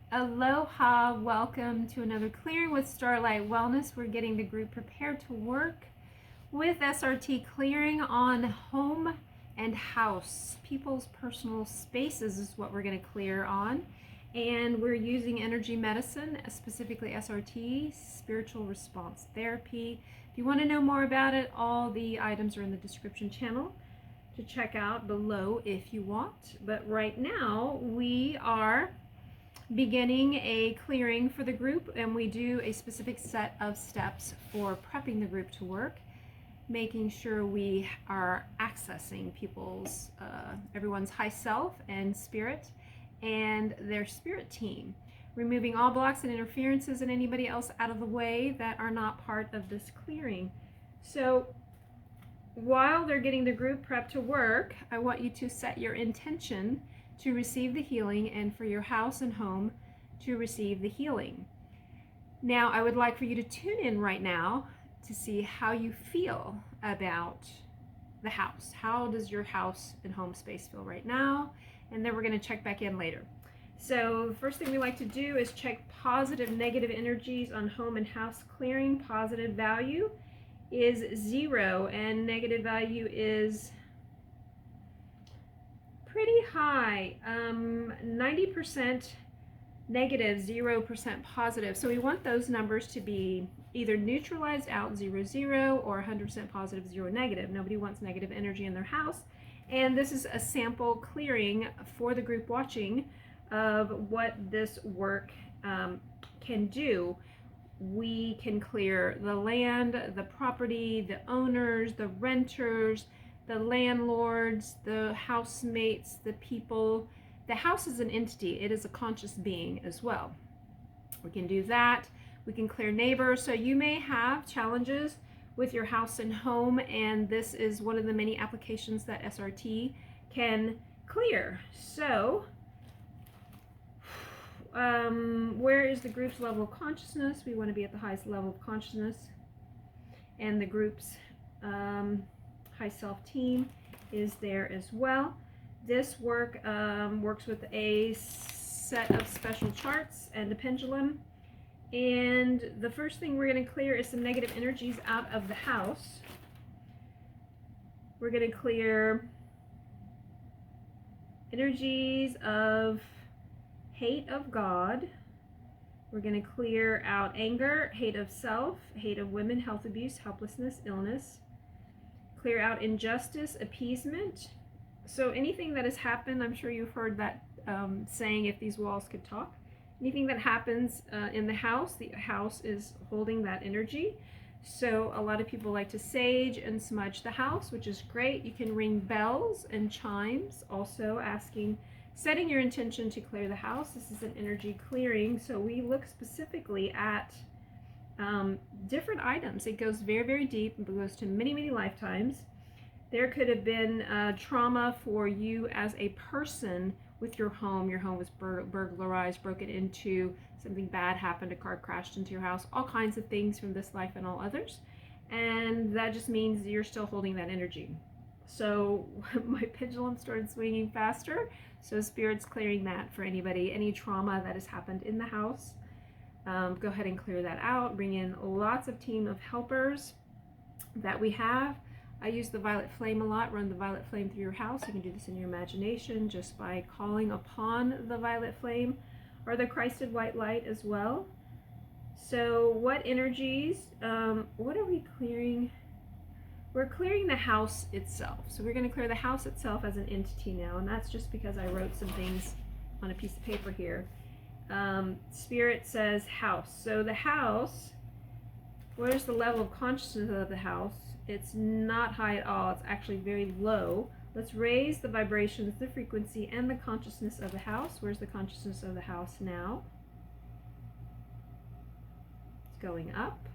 Aloha, welcome to another Clearing with Starlight Wellness. We're getting the group prepared to work with SRT clearing on home and house. People's personal spaces is what we're going to clear on. And we're using energy medicine, specifically SRT, spiritual response therapy. If you want to know more about it, all the items are in the description channel to check out below if you want. But right now we are beginning a clearing for the group, and we do a specific set of steps for prepping the group to work, making sure we are accessing people's everyone's high self and spirit and their spirit team, removing all blocks and interferences and anybody else out of the way that are not part of this clearing. So while they're getting the group prep to work, I want you to set your intention to receive the healing and for your house and home to receive the healing. Now, I would like for you to tune in right now to see how you feel about the house. How does your house and home space feel right now? And then we're going to check back in later. So the first thing we like to do is check positive, negative energies on home and house clearing. Positive value is 0 and negative value is pretty high, 90% negative, 0% positive. So we want those numbers to be either neutralized out, 0, 0, or 100% positive, 0, negative. Nobody wants negative energy in their house. And this is a sample clearing for the group watching of what this work can do. We can clear the land, the property, the owners, the renters, the landlords, the housemates, the people. The house is an entity. It is a conscious being as well. We can do that. We can clear neighbors. So you may have challenges with your house and home, and this is one of the many applications that SRT can clear. So where is the group's level of consciousness? We want to be at the highest level of consciousness, and the group's high self team is there as well. This work works with a set of special charts and a pendulum. And the first thing we're going to clear is some negative energies out of the house. We're going to clear energies of hate of God. We're going to clear out anger, hate of self, hate of women, health abuse, helplessness, illness. Clear out injustice, appeasement. So anything that has happened, I'm sure you've heard that saying, if these walls could talk. Anything that happens in the house is holding that energy. So a lot of people like to sage and smudge the house, which is great. You can ring bells and chimes, also setting your intention to clear the house. This is an energy clearing, so we look specifically at different items. It goes very, very deep. It goes to many, many lifetimes. There could have been trauma for you as a person with your home. Your home was burglarized, broken into, something bad happened, a car crashed into your house, all kinds of things from this life and all others. And that just means you're still holding that energy. So my pendulum started swinging faster. So Spirit's clearing that for anybody, any trauma that has happened in the house. Go ahead and clear that out. Bring in lots of team of helpers that we have. I use the violet flame a lot. Run the violet flame through your house. You can do this in your imagination just by calling upon the violet flame or the Christed white light as well. So what energies, what are we clearing? We're clearing the house itself. So we're going to clear the house itself as an entity now, and that's just because I wrote some things on a piece of paper here. Spirit says house. So the house, what is the level of consciousness of the house? It's not high at all. It's actually very low. Let's raise the vibrations, the frequency, and the consciousness of the house. Where's the consciousness of the house now? It's going up.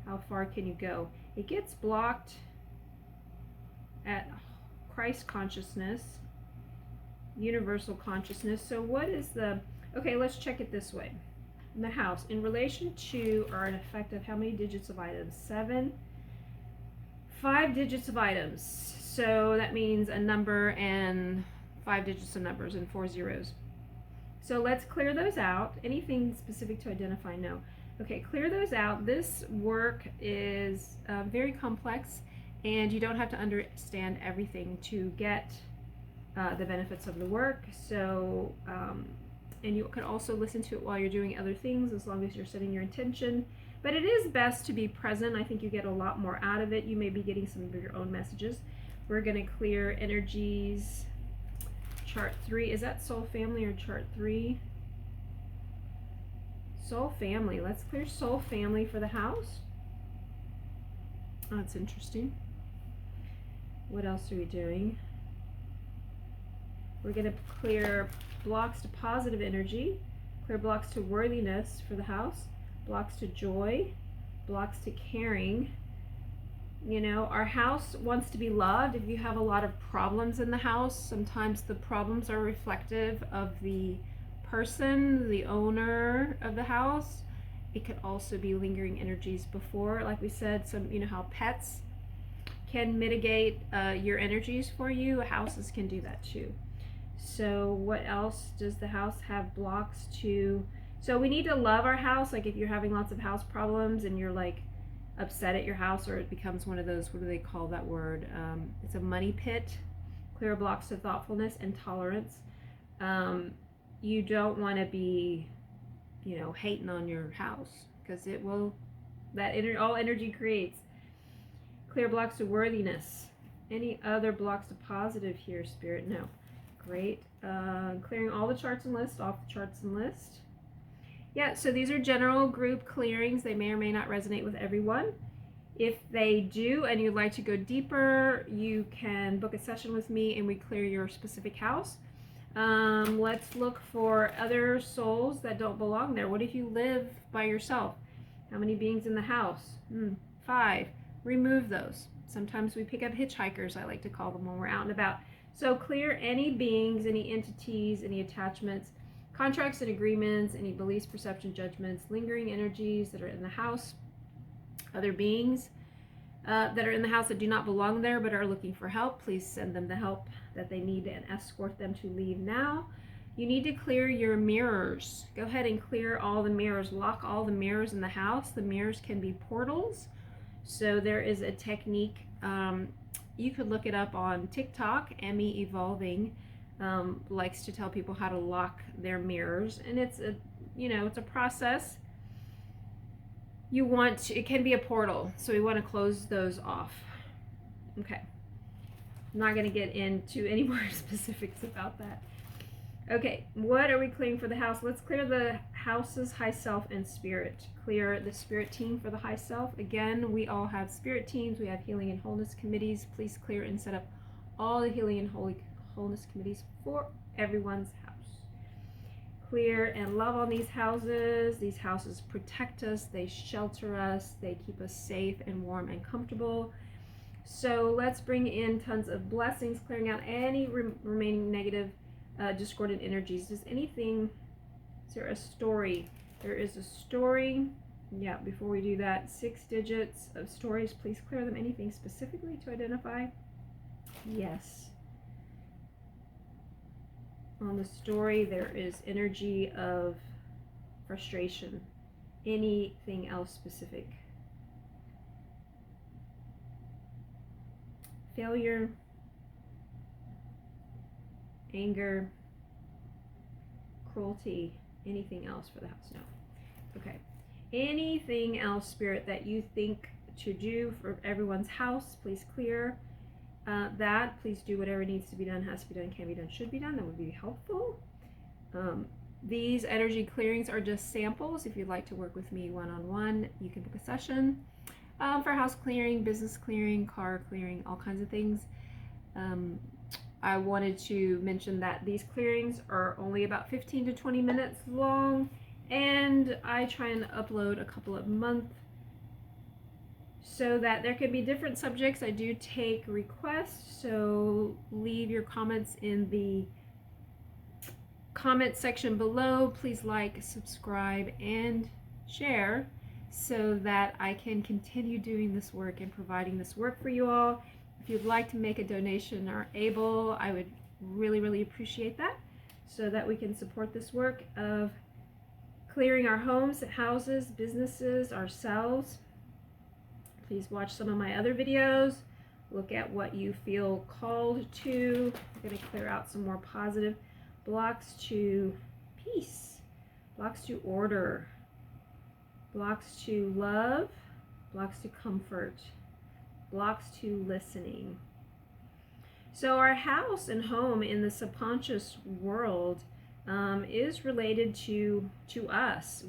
How far can you go? It gets blocked at Christ consciousness, universal consciousness. So what is the, okay, let's check it this way. In the house, in relation to, or an effect of how many digits of items? 7. 5 digits of items. So that means a number and 5 digits of numbers and 4 zeros. So let's clear those out. Anything specific to identify? No. Okay, clear those out. This work is very complex, and you don't have to understand everything to get the benefits of the work. So, and you can also listen to it while you're doing other things, as long as you're setting your intention. But it is best to be present. I think you get a lot more out of it. You may be getting some of your own messages. We're going to clear energies. Chart 3. Is that soul family or chart 3? Soul family. Let's clear soul family for the house. Oh, that's interesting. What else are we doing? We're going to clear blocks to positive energy, clear blocks to worthiness for the house, blocks to joy, blocks to caring. You know, our house wants to be loved. If you have a lot of problems in the house, sometimes the problems are reflective of the person, the owner of the house. It could also be lingering energies before. Like we said, you know how pets can mitigate your energies for you. Houses can do that too. So what else does the house have blocks to? So we need to love our house. Like if you're having lots of house problems and you're like upset at your house, or it becomes one of those, what do they call that word? It's a money pit. Clear blocks to thoughtfulness and tolerance. You don't want to be, you know, hating on your house, because it will, all energy creates. Clear blocks to worthiness. Any other blocks to positive here, Spirit? No. Great. Clearing all the charts and lists, off the charts and list. Yeah, so these are general group clearings. They may or may not resonate with everyone. If they do and you'd like to go deeper, you can book a session with me and we clear your specific house. Let's look for other souls that don't belong there. What if you live by yourself? How many beings in the house? 5. Remove those. Sometimes we pick up hitchhikers, I like to call them, when we're out and about. So clear any beings, any entities, any attachments, contracts and agreements, any beliefs, perception, judgments, lingering energies that are in the house, other beings that are in the house that do not belong there but are looking for help. Please send them the help that they need and escort them to leave now. You need to clear your mirrors. Go ahead and clear all the mirrors. Lock all the mirrors in the house. The mirrors can be portals. So there is a technique. You could look it up on TikTok. Emmy Evolving likes to tell people how to lock their mirrors, and it's a process. It can be a portal, so we want to close those off. Okay, I'm not going to get into any more specifics about that. Okay, what are we clearing for the house? Let's clear the house's high self and spirit. Clear the spirit team for the high self. Again, we all have spirit teams. We have healing and wholeness committees. Please clear and set up all the healing and wholeness committees for everyone's house. Clear and love on these houses. These houses protect us. They shelter us. They keep us safe and warm and comfortable. So let's bring in tons of blessings, clearing out any remaining negative discordant energies. Is there a story? There is a story. Yeah, before we do that, 6 digits of stories. Please clear them. Anything specifically to identify? Yes. On the story, there is energy of frustration. Anything else specific? Failure, anger, cruelty, anything else for the house? No. Okay. Anything else, Spirit, that you think to do for everyone's house, please clear that. Please do whatever needs to be done, has to be done, can be done, should be done. That would be helpful. These energy clearings are just samples. If you'd like to work with me one-on-one, you can book a session for house clearing, business clearing, car clearing, all kinds of things. I wanted to mention that these clearings are only about 15 to 20 minutes long, and I try and upload a couple of months so that there can be different subjects. I do take requests, so leave your comments in the comment section below. Please like, subscribe, and share so that I can continue doing this work and providing this work for you all. If you'd like to make a donation or able, I would really, really appreciate that. so that we can support this work of clearing our homes, houses, businesses, ourselves. Please watch some of my other videos. Look at what you feel called to. I'm going to clear out some more positive blocks to peace, blocks to order, blocks to love, blocks to comfort, blocks to listening. So our house and home in the subconscious world is related to us.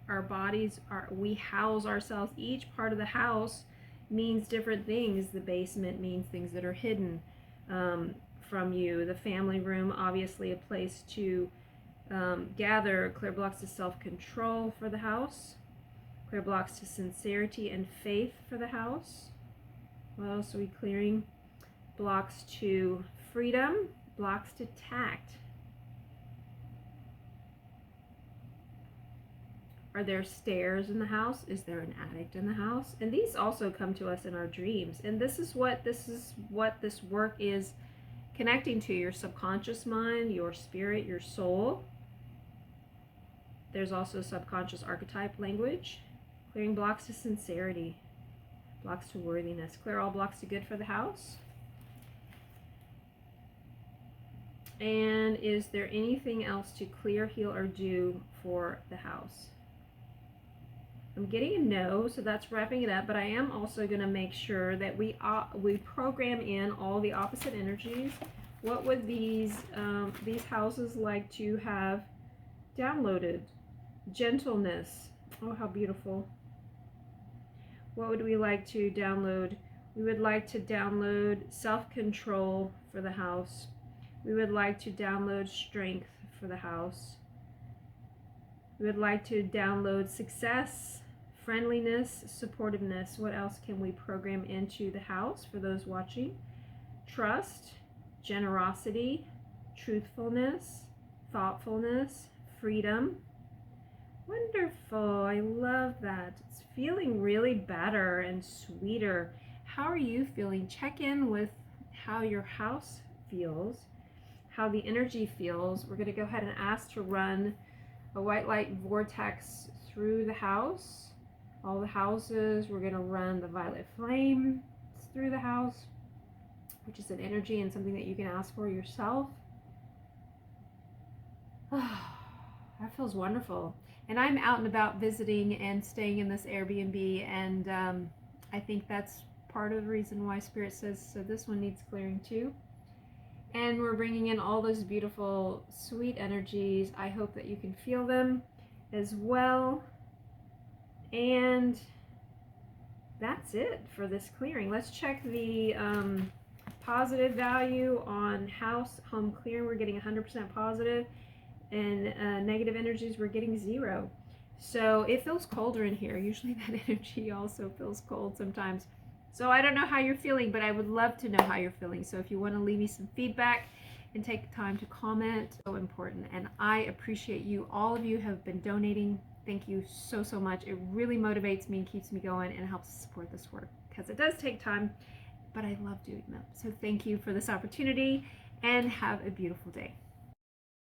Our bodies we house ourselves. Each part of the house means different things. The basement means things that are hidden from you. The family room, obviously a place to gather. Clear blocks to self-control for the house. Clear blocks to sincerity and faith for the house. What else are we clearing? Blocks to freedom, blocks to tact. Are there stairs in the house? Is there an attic in the house? And these also come to us in our dreams. And this is what this work is connecting to: your subconscious mind, your spirit, your soul. There's also subconscious archetype language. Clearing blocks to sincerity, blocks to worthiness. Clear all blocks to good for the house. And is there anything else to clear, heal, or do for the house? I'm getting a no, so that's wrapping it up, but I am also going to make sure that we program in all the opposite energies. What would these houses like to have downloaded? Gentleness. Oh, how beautiful. What would we like to download? We would like to download self-control for the house. We would like to download strength for the house. We would like to download success, friendliness, supportiveness. What else can we program into the house for those watching? Trust, generosity, truthfulness, thoughtfulness, freedom. Wonderful. I love that. It's feeling really better and sweeter. How are you feeling? Check in with how your house feels, how the energy feels. We're going to go ahead and ask to run a white light vortex through the house, all the houses. We're going to run the violet flame through the house, which is an energy and something that you can ask for yourself. That feels wonderful. And I'm out and about visiting and staying in this Airbnb, and I think that's part of the reason why Spirit says, so this one needs clearing too. And we're bringing in all those beautiful, sweet energies. I hope that you can feel them as well. And that's it for this clearing. Let's check the positive value on house, home clearing. We're getting 100% positive. And negative energies, we're getting 0. So it feels colder in here. Usually that energy also feels cold sometimes. So I don't know how you're feeling, but I would love to know how you're feeling. So if you want to leave me some feedback and take time to comment, so important. And I appreciate you. All of you have been donating. Thank you so, so much. It really motivates me and keeps me going and helps support this work, because it does take time, but I love doing them. So thank you for this opportunity and have a beautiful day.